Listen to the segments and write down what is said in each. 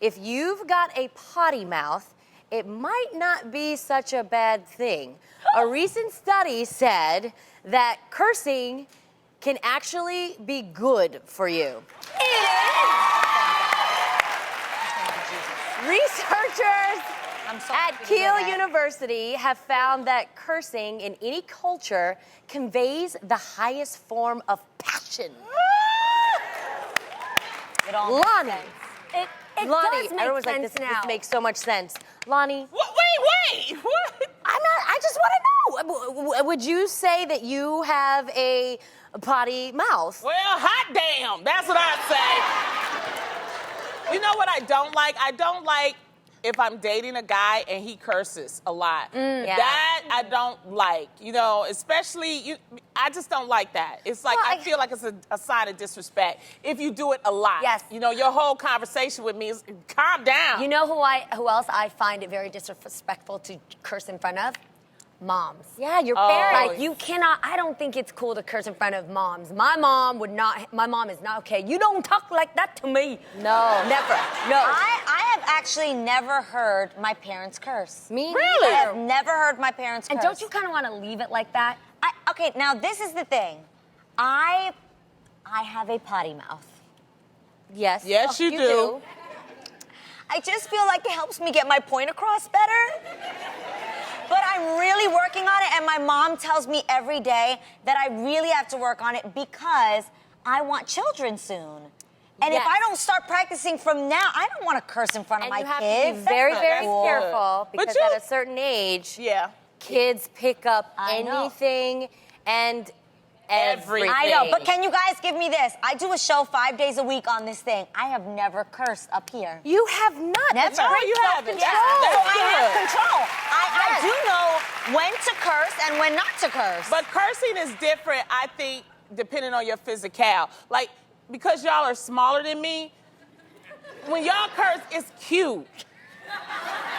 if you've got a potty mouth, it might not be such a bad thing. A recent study said that cursing can actually be good for you. Researchers at Keele University have found that cursing in any culture conveys the highest form of passion. It all Lonnie. makes sense. It Lonnie, does make everyone's sense like, this now. makes so much sense. Lonnie. Wait, what? I just want to know. Would you say that you have a potty mouth? Well, hot damn, that's what I'd say. You know what I don't like? I don't like if I'm dating a guy and he curses a lot. Yeah. That I don't like, you know, especially, I just don't like that. It's like, Well, I feel like it's a sign of disrespect if you do it a lot. Yes. You know, your whole conversation with me is, calm down. You know who else I find it very disrespectful to curse in front of? Moms. Yeah, your Oh. parents. Like, you cannot, I don't think it's cool to curse in front of moms. My mom is not okay. You don't talk like that to me. No. Never. No. I have actually never heard my parents curse. Me Really? I neither. have never heard my parents curse. And don't you kind of want to leave it like that? Okay, now this is the thing. I have a potty mouth. Yes. Yes, you do. I just feel like it helps me get my point across better. But I'm really working on it, and my mom tells me every day that I really have to work on it because I want children soon. And if Yes. I don't start practicing from now, I don't want to curse in front of And my you have kids. to be very, That's very not good. careful because you- at a certain age, Yeah. kids pick up I know. anything and everything. I know, but can you guys give me this? I do a show 5 days a week on this thing. I have never cursed up here. You have not. Never. That's great you self-control. haven't. Yeah, so I have good. control. I do know when to curse and when not to curse. But cursing is different, I think, depending on your physical. Like, because y'all are smaller than me, when y'all curse, it's cute.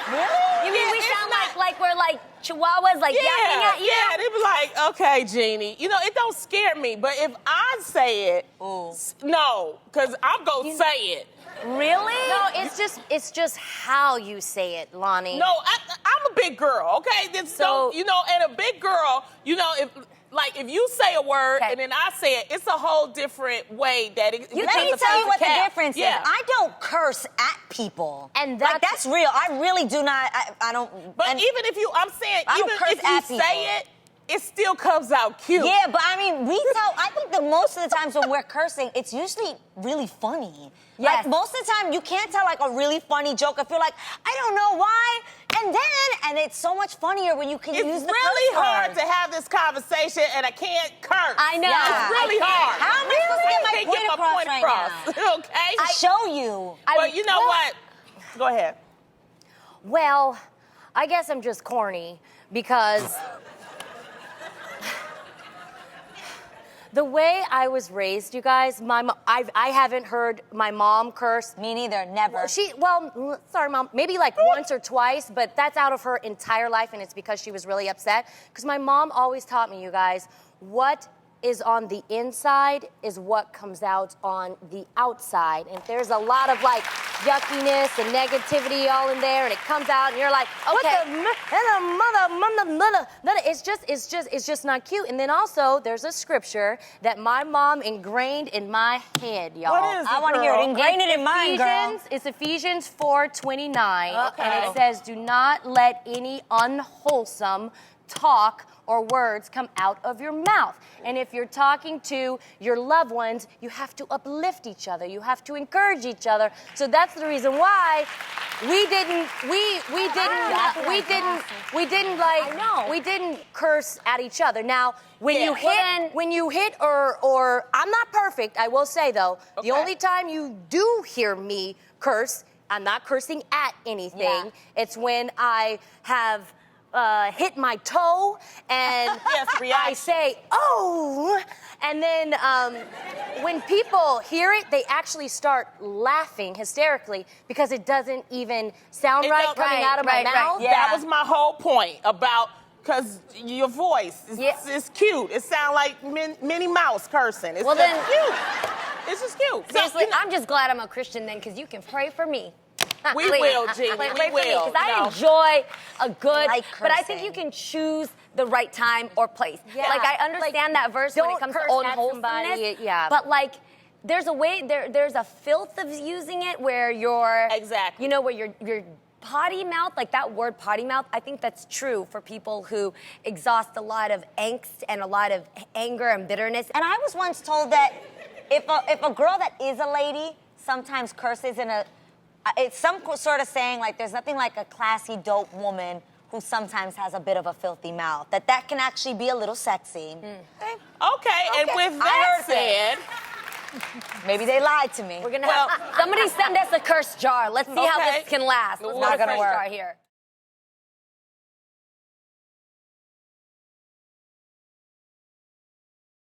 Really? You mean Yeah, we it's sound not- like we're like chihuahuas, like yapping at you? Yeah, they be like, okay, Jeannie. You know, it don't scare me, but if I say it, no, because I'm going to say it. Really? No, it's just how you say it, Lonnie. No, I'm a big girl, okay? So, you know, and a big girl, you know, if you say a word Okay. and then I say it, it's a whole different way that it. Let me because tell you what the physicality. difference is. Yeah. I don't curse at people. And like, that's real. I really do not. I don't. But and- even if you, I'm saying, I don't even curse if you at people. say it, it still comes out cute. Yeah, but I mean, I think that most of the times when we're cursing, it's usually really funny. Yes. Like, most of the time, you can't tell, like, a really funny joke if you're like, I don't know why. And it's so much funnier when you can It's use the really curse hard word. to have this conversation and I can't curse. I know. Yeah. It's really hard. How am I supposed to get my I can't point get my across point right across. Okay? I show you. But you know what? Go ahead. Well, I guess I'm just corny because the way I was raised, you guys, I haven't heard my mom curse. Me neither, never. Sorry, Mom, maybe like once or twice, but that's out of her entire life, and it's because she was really upset. Because my mom always taught me, you guys, what is on the inside is what comes out on the outside. And if there's a lot of like yuckiness and negativity all in there, and it comes out, and you're like, okay, it's just not cute. And then also, there's a scripture that my mom ingrained in my head, y'all. What is it, I want to hear it. girl? Ingrain it in mine, girl. It's Ephesians 4:29, Okay. and it says, "Do not let any unwholesome talk or words come out of your mouth." And if you're talking to your loved ones, you have to uplift each other. You have to encourage each other. So that's the reason why we didn't curse at each other. Now, when Yeah. you hit or I'm not perfect, I will say though, the Okay. only time you do hear me curse, I'm not cursing at anything. Yeah. It's when I have hit my toe and Yes, I reaction. say, oh, and then when people hear it, they actually start laughing hysterically because it doesn't even sound It right don't- coming out of my right, right. mouth. Yeah. That was my whole point about, because your voice is cute. It sounds like Minnie Mouse cursing. It's Well, just then- cute. It's just cute. So, Seriously, you know- I'm just glad I'm a Christian then, because you can pray for me. We Please. will, Jeannie. Pray We for me, will. because I No. enjoy a good, like but I think you cursing. can choose the right time or place. Yeah. Like I understand that verse when it don't comes to curse at unwholesomeness. somebody, yeah. But like, there's a way. There's a filth of using it where you're Exactly. You know, where you're potty mouth, like that word potty mouth. I think that's true for people who exhaust a lot of angst and a lot of anger and bitterness. And I was once told that if a girl that is a lady sometimes curses in it's some sort of saying like there's nothing like a classy, dope woman who sometimes has a bit of a filthy mouth. That can actually be a little sexy. Okay, and with I that heard that. said, Maybe they lied to me. We're gonna have somebody send us a curse jar. Let's see how Okay. this can last. Let's It's go not to gonna curse work. jar here.